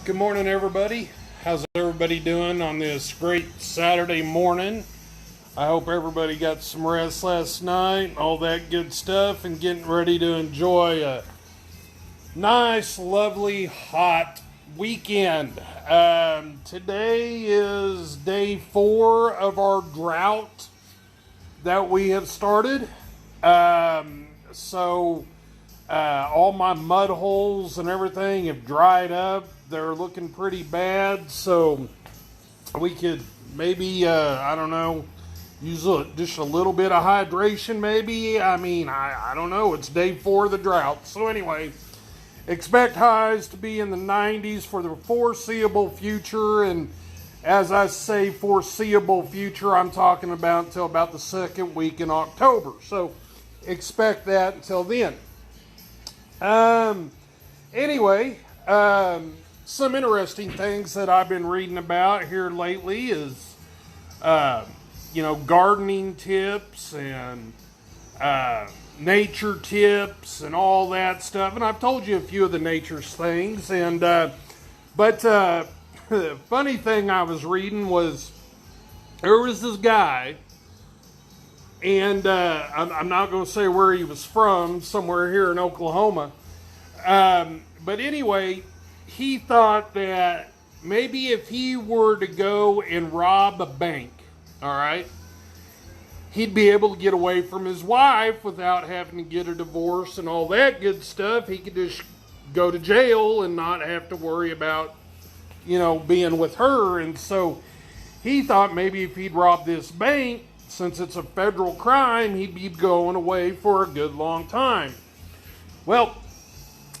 Good morning, everybody. How's everybody doing on this great Saturday morning? I hope everybody got some rest last night, all that good stuff, and getting ready to enjoy a nice, lovely, hot weekend. Today is day 4 of our drought that we have started. So all my mud holes and everything have dried up. They're looking pretty bad, so we could maybe, I don't know, use just a little bit of hydration maybe. I don't know. It's day 4 of the drought. So anyway, expect highs to be in the 90s for the foreseeable future. And as I say foreseeable future, I'm talking about until about the second week in October. So expect that until then. Anyway, some interesting things that I've been reading about here lately is, gardening tips and nature tips and all that stuff. And I've told you a few of the nature's things. And but the funny thing I was reading was there was this guy, and I'm not going to say where he was from, somewhere here in Oklahoma. But anyway, he thought that maybe if he were to go and rob a bank, all right, he'd be able to get away from his wife without having to get a divorce and all that good stuff. He could just go to jail and not have to worry about, being with her. And so he thought maybe if he'd rob this bank, since it's a federal crime, he'd be going away for a good long time. Well,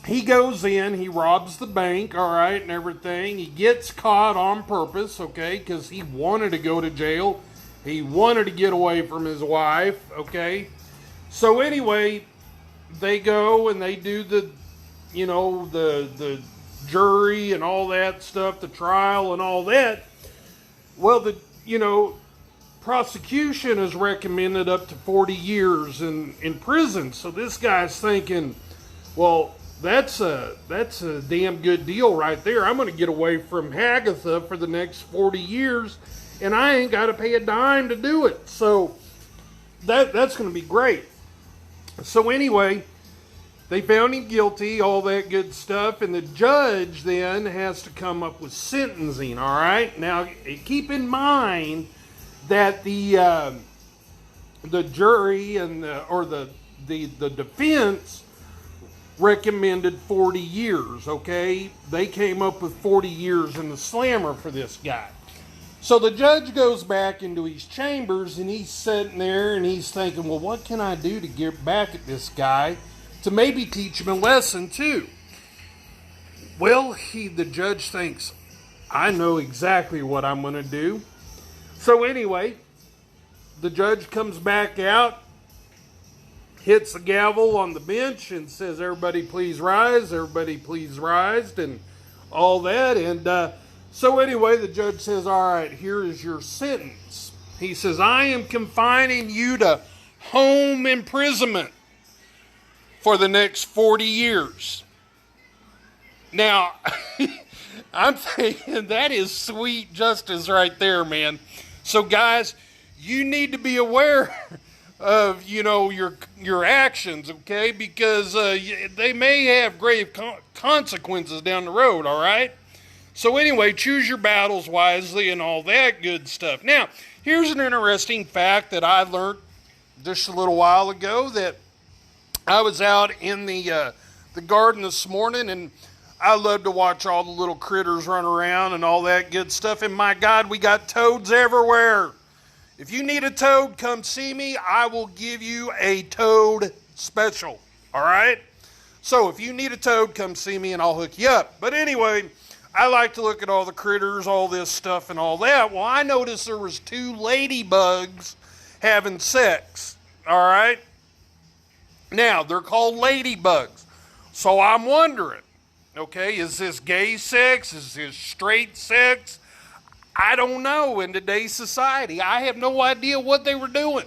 he goes in, he robs the bank, all right, and everything. He gets caught on purpose, okay, because he wanted to go to jail. He wanted to get away from his wife, okay. So anyway, they go and they do the jury and all that stuff, the trial and all that. Well, the prosecution has recommended up to 40 years in prison. So this guy's thinking, well, that's a damn good deal right there. I'm going to get away from Hagatha for the next 40 years, and I ain't got to pay a dime to do it. So that's going to be great. So anyway, they found him guilty, all that good stuff, and the judge then has to come up with sentencing, all right? Now, keep in mind that the jury and the defense recommended 40 years, okay? They came up with 40 years in the slammer for this guy. So the judge goes back into his chambers and he's sitting there and he's thinking, well, what can I do to get back at this guy to maybe teach him a lesson too? Well, the judge thinks, I know exactly what I'm going to do. So anyway, the judge comes back out, hits the gavel on the bench and says, everybody please rise, and all that. And so anyway, the judge says, all right, here is your sentence. He says, I am confining you to home imprisonment for the next 40 years. Now, I'm thinking that is sweet justice right there, man. So guys, you need to be aware of, your actions, okay? Because they may have grave consequences down the road, all right? So anyway, choose your battles wisely and all that good stuff. Now, here's an interesting fact that I learned just a little while ago, that I was out in the garden this morning, and I love to watch all the little critters run around and all that good stuff. And my God, we got toads everywhere. If you need a toad, come see me. I will give you a toad special. All right? So if you need a toad, come see me and I'll hook you up. But anyway, I like to look at all the critters, all this stuff and all that. Well, I noticed there was 2 ladybugs having sex. All right? Now, they're called ladybugs. So I'm wondering, okay, is this gay sex? Is this straight sex? I don't know in today's society. I have no idea what they were doing.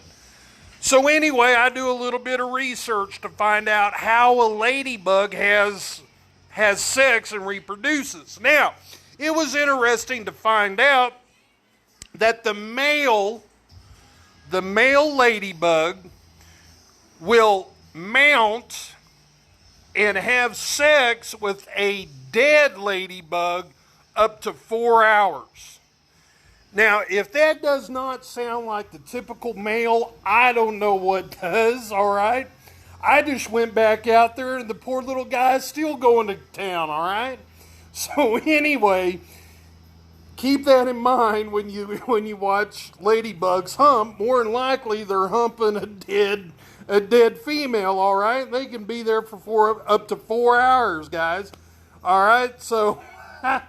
So anyway, I do a little bit of research to find out how a ladybug has has sex and reproduces. Now, it was interesting to find out that the male ladybug will mount and have sex with a dead ladybug up to 4 hours. Now, if that does not sound like the typical male, I don't know what does, all right? I just went back out there and the poor little guy is still going to town, all right? So anyway, keep that in mind when you watch ladybugs hump. More than likely, they're humping a dead female. All right, they can be there for up to 4 hours, guys. All right, so I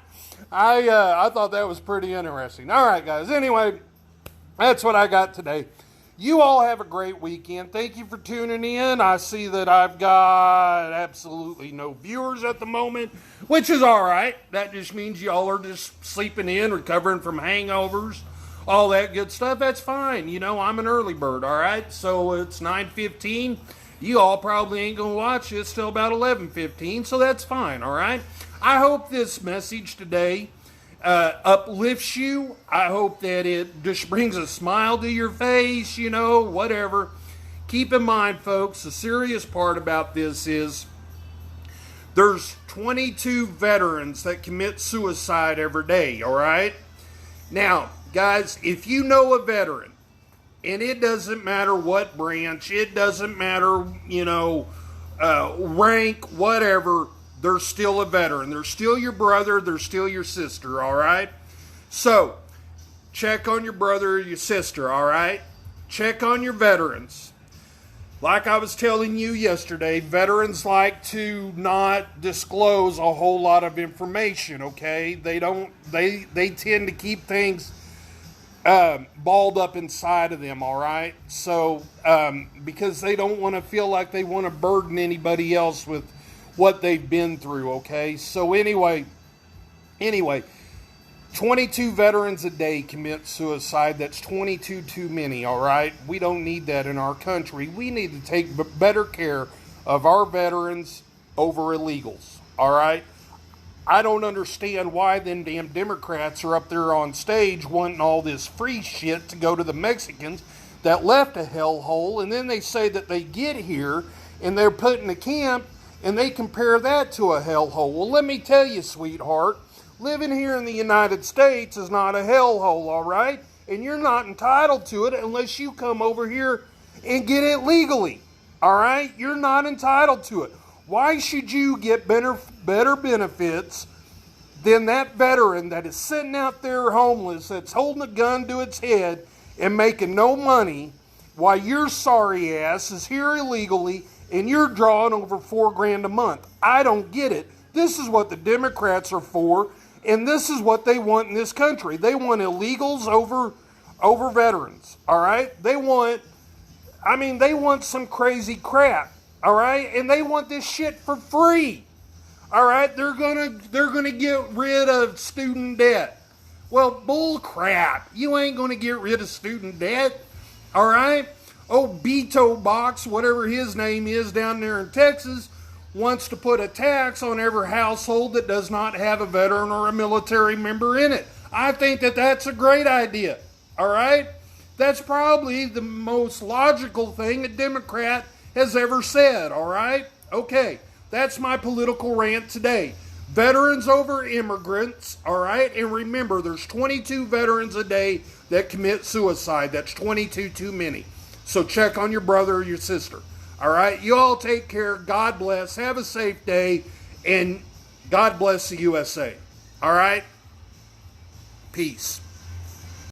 thought that was pretty interesting. All right, guys. Anyway, that's what I got today. You all have a great weekend. Thank you for tuning in. I see that I've got absolutely no viewers at the moment, which is all right. That just means y'all are just sleeping in, recovering from hangovers, all that good stuff. That's fine. You know, I'm an early bird, all right? So it's 9:15. You all probably ain't going to watch this till about 11:15, so that's fine, all right? I hope this message today uplifts you. I hope that it just brings a smile to your face, you know, whatever. Keep in mind, folks, the serious part about this is there's 22 veterans that commit suicide every day, all right? Now, guys, if you know a veteran, and it doesn't matter what branch, it doesn't matter, you know, rank, whatever, they're still a veteran. They're still your brother. They're still your sister, all right? So, check on your brother or your sister, all right? Check on your veterans. Like I was telling you yesterday, veterans like to not disclose a whole lot of information, okay? They tend to keep things balled up inside of them, all right? So, because they don't want to feel like they want to burden anybody else with what they've been through, okay? So anyway, 22 veterans a day commit suicide. That's 22 too many, all right? We don't need that in our country. We need to take better care of our veterans over illegals, all right? I don't understand why them damn Democrats are up there on stage wanting all this free shit to go to the Mexicans that left a hellhole, and then they say that they get here and they're put in a camp and they compare that to a hellhole. Well, let me tell you, sweetheart, living here in the United States is not a hellhole, all right? And you're not entitled to it unless you come over here and get it legally, all right? You're not entitled to it. Why should you get better benefits than that veteran that is sitting out there homeless, that's holding a gun to its head and making no money, while your sorry ass is here illegally and you're drawing over $4,000 a month? I don't get it. This is what the Democrats are for, and this is what they want in this country. They want illegals over veterans, all right? They want some crazy crap, all right? And they want this shit for free, all right? They're gonna get rid of student debt. Well, bull crap. You ain't gonna get rid of student debt, all right? Oh, Beto Box, whatever his name is down there in Texas, wants to put a tax on every household that does not have a veteran or a military member in it. I think that that's a great idea, all right? That's probably the most logical thing a Democrat has ever said, all right? Okay, that's my political rant today. Veterans over immigrants, all right? And remember, there's 22 veterans a day that commit suicide. That's 22 too many. So check on your brother or your sister. All right? You all take care. God bless. Have a safe day. And God bless the USA. All right? Peace.